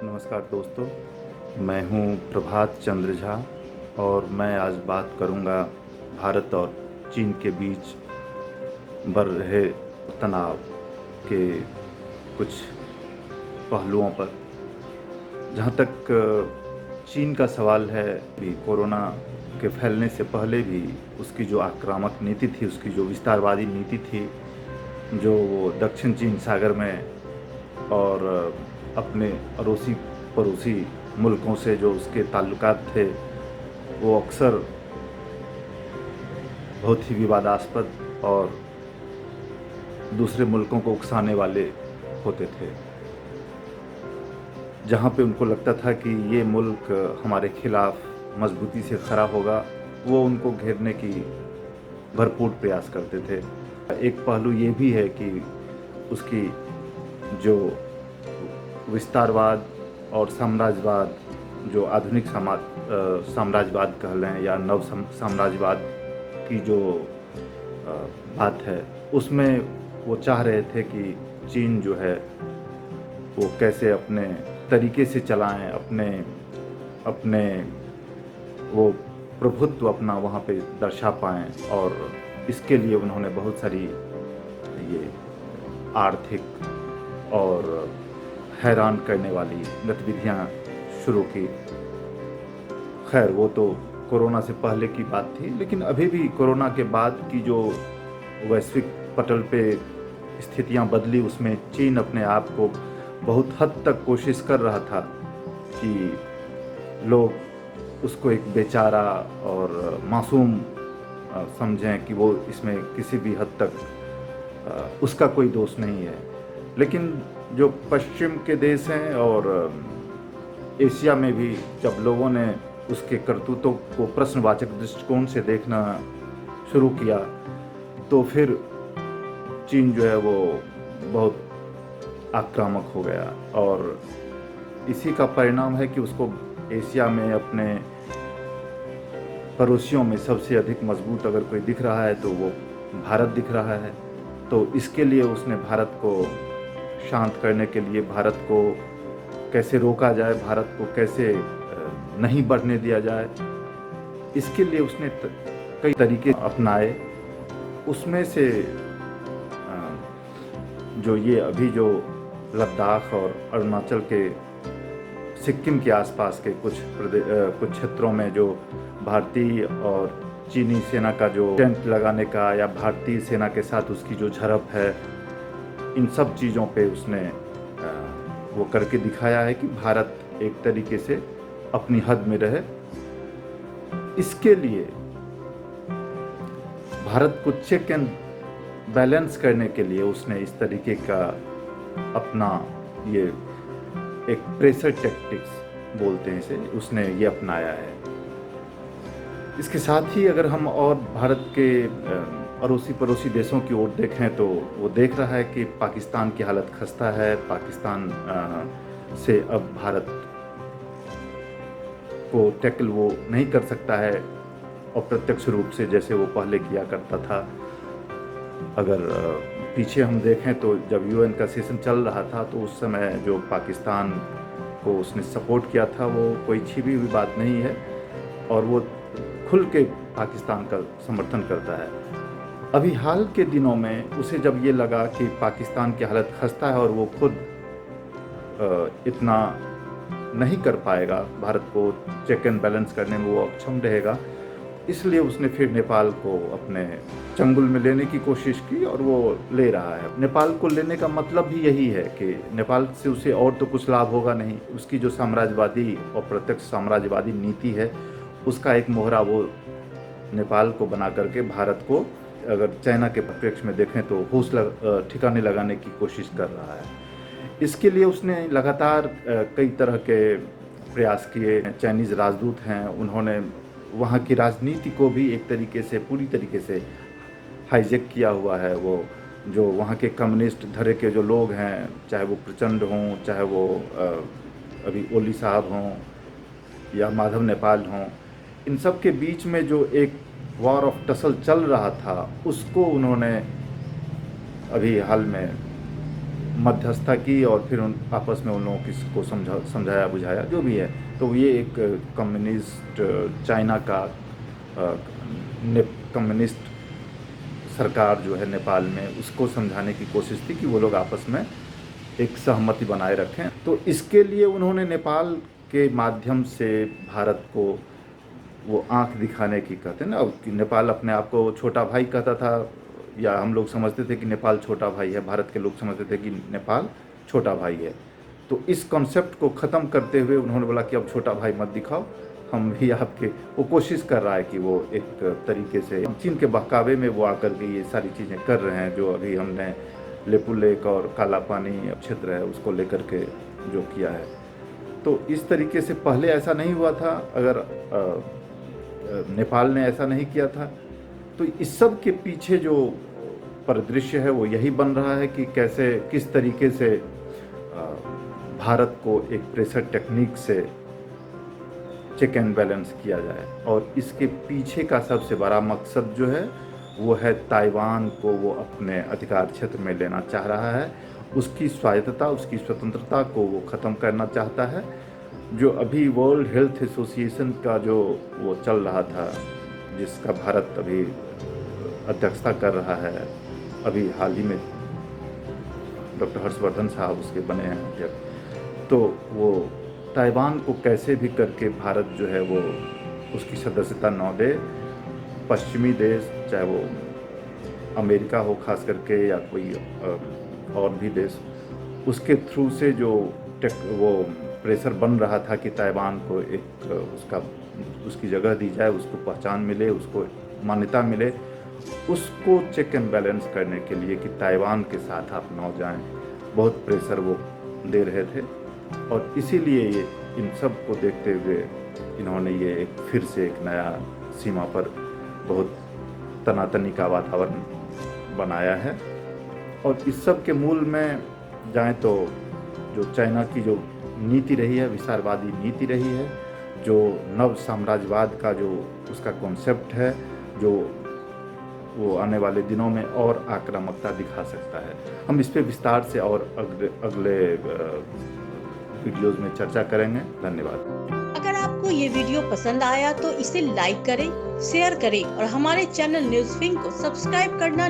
नमस्कार दोस्तों, मैं हूं प्रभात चंद्र झा और मैं आज बात करूंगा भारत और चीन के बीच बढ़ रहे तनाव के कुछ पहलुओं पर। जहां तक चीन का सवाल है, भी कोरोना के फैलने से पहले भी उसकी जो आक्रामक नीति थी, उसकी जो विस्तारवादी नीति थी, जो वो दक्षिण चीन सागर में और अपने अड़ोसी पड़ोसी मुल्कों से जो उसके ताल्लुकात थे, वो अक्सर बहुत ही विवादास्पद और दूसरे मुल्कों को उकसाने वाले होते थे। जहाँ पे उनको लगता था कि ये मुल्क हमारे खिलाफ मजबूती से खड़ा होगा, वो उनको घेरने की भरपूर प्रयास करते थे। एक पहलू ये भी है कि उसकी जो विस्तारवाद और साम्राज्यवाद, जो आधुनिक साम्राज्यवाद कह लें या नव साम्राज्यवाद की जो बात है, उसमें वो चाह रहे थे कि चीन जो है वो कैसे अपने तरीके से चलाएं, अपने वो प्रभुत्व अपना वहाँ पे दर्शा पाएं। और इसके लिए उन्होंने बहुत सारी ये आर्थिक और हैरान करने वाली गतिविधियां शुरू की। खैर, वो तो कोरोना से पहले की बात थी, लेकिन अभी भी कोरोना के बाद की जो वैश्विक पटल पे स्थितियां बदली, उसमें चीन अपने आप को बहुत हद तक कोशिश कर रहा था कि लोग उसको एक बेचारा और मासूम समझें कि वो इसमें किसी भी हद तक उसका कोई दोष नहीं है। लेकिन जो पश्चिम के देश हैं और एशिया में भी जब लोगों ने उसके करतूतों को प्रश्नवाचक दृष्टिकोण से देखना शुरू किया, तो फिर चीन जो है वो बहुत आक्रामक हो गया। और इसी का परिणाम है कि उसको एशिया में अपने पड़ोसियों में सबसे अधिक मजबूत अगर कोई दिख रहा है तो वो भारत दिख रहा है। तो इसके लिए उसने भारत को शांत करने के लिए, भारत को कैसे रोका जाए, भारत को कैसे नहीं बढ़ने दिया जाए, इसके लिए उसने कई तरीके अपनाए। उसमें से जो ये अभी जो लद्दाख और अरुणाचल के सिक्किम के आसपास के कुछ क्षेत्रों में जो भारतीय और चीनी सेना का जो टेंट लगाने का या भारतीय सेना के साथ उसकी जो झड़प है, इन सब चीज़ों पे उसने वो करके दिखाया है कि भारत एक तरीके से अपनी हद में रहे। इसके लिए भारत को चेक एंड बैलेंस करने के लिए उसने इस तरीके का अपना ये एक प्रेशर टैक्टिक्स बोलते हैं इसे, उसने ये अपनाया है। इसके साथ ही अगर हम और भारत के अड़ोसी पड़ोसी देशों की ओर देखें तो वो देख रहा है कि पाकिस्तान की हालत खस्ता है। पाकिस्तान से अब भारत को टैकल वो नहीं कर सकता है अप्रत्यक्ष रूप से, जैसे वो पहले किया करता था। अगर पीछे हम देखें तो जब यूएन का सेशन चल रहा था तो उस समय जो पाकिस्तान को उसने सपोर्ट किया था वो कोई छिपी हुई बात नहीं है और वो खुल के पाकिस्तान का समर्थन करता है। अभी हाल के दिनों में उसे जब ये लगा कि पाकिस्तान की हालत खस्ता है और वो खुद इतना नहीं कर पाएगा, भारत को चेक एंड बैलेंस करने में वो अक्षम रहेगा, इसलिए उसने फिर नेपाल को अपने चंगुल में लेने की कोशिश की और वो ले रहा है। नेपाल को लेने का मतलब भी यही है कि नेपाल से उसे और तो कुछ लाभ होगा नहीं। उसकी जो साम्राज्यवादी और प्रत्यक्ष साम्राज्यवादी नीति है, उसका एक मोहरा वो नेपाल को बना करके भारत को, अगर चाइना के पक्ष में देखें तो होश ठिकाने लगाने की कोशिश कर रहा है। इसके लिए उसने लगातार कई तरह के प्रयास किए। चाइनीज़ राजदूत हैं, उन्होंने वहाँ की राजनीति को भी एक तरीके से, पूरी तरीके से हाईजैक किया हुआ है। वो जो वहाँ के कम्युनिस्ट धड़े के जो लोग हैं, चाहे वो प्रचंड हों, चाहे वो अभी ओली साहब हों या माधव नेपाल हों, इन सब के बीच में जो एक वॉर ऑफ टसल चल रहा था, उसको उन्होंने अभी हाल में मध्यस्थता की और फिर आपस में उन लोगों को समझाया बुझाया जो भी है। तो ये एक कम्युनिस्ट चाइना का कम्युनिस्ट सरकार जो है नेपाल में, उसको समझाने की कोशिश थी कि वो लोग आपस में एक सहमति बनाए रखें। तो इसके लिए उन्होंने नेपाल के माध्यम से भारत को वो आंख दिखाने की, कहते हैं ना कि नेपाल अपने आप को छोटा भाई कहता था, या हम लोग समझते थे कि नेपाल छोटा भाई है, भारत के लोग समझते थे कि नेपाल छोटा भाई है। तो इस कॉन्सेप्ट को ख़त्म करते हुए उन्होंने बोला कि अब छोटा भाई मत दिखाओ, हम भी आपके, वो कोशिश कर रहा है कि वो एक तरीके से चीन के बहकावे में वो आकर के ये सारी चीज़ें कर रहे हैं, जो अभी हमने लेपू लेक और काला पानी क्षेत्र है उसको लेकर के जो किया है। तो इस तरीके से पहले ऐसा नहीं हुआ था, अगर नेपाल ने ऐसा नहीं किया था। तो इस सब के पीछे जो परिदृश्य है वो यही बन रहा है कि कैसे, किस तरीके से भारत को एक प्रेशर टेक्निक से चेक एंड बैलेंस किया जाए। और इसके पीछे का सबसे बड़ा मकसद जो है वो है ताइवान को वो अपने अधिकार क्षेत्र में लेना चाह रहा है, उसकी स्वायत्तता, उसकी स्वतंत्रता को वो ख़त्म करना चाहता है। जो अभी वर्ल्ड हेल्थ एसोसिएशन का जो वो चल रहा था, जिसका भारत अभी अध्यक्षता कर रहा है, अभी हाल ही में डॉक्टर हर्षवर्धन साहब उसके बने हैं अध्यक्ष, तो वो ताइवान को कैसे भी करके भारत जो है वो उसकी सदस्यता न दे। पश्चिमी देश, चाहे वो अमेरिका हो खास करके या कोई और भी देश, उसके थ्रू से जो वो प्रेशर बन रहा था कि ताइवान को एक उसकी जगह दी जाए, उसको पहचान मिले, उसको मान्यता मिले, उसको चेक एंड बैलेंस करने के लिए कि ताइवान के साथ आप न जाएं, बहुत प्रेशर वो दे रहे थे। और इसीलिए ये इन सब को देखते हुए इन्होंने ये फिर से एक नया सीमा पर बहुत तनातनी का वातावरण बनाया है। और इस सब के मूल में जाएं तो जो चाइना की जो नीति रही है, विस्तारवादी नीति रही है, जो नव साम्राज्यवाद का जो उसका कॉन्सेप्ट है, जो वो आने वाले दिनों में और आक्रामकता दिखा सकता है। हम इस पे विस्तार से और अगले वीडियोज़ में चर्चा करेंगे। धन्यवाद। अगर आपको ये वीडियो पसंद आया तो इसे लाइक करें, शेयर करें और हमारे चैनल न्यूज़ फिंक को सब्सक्राइब करना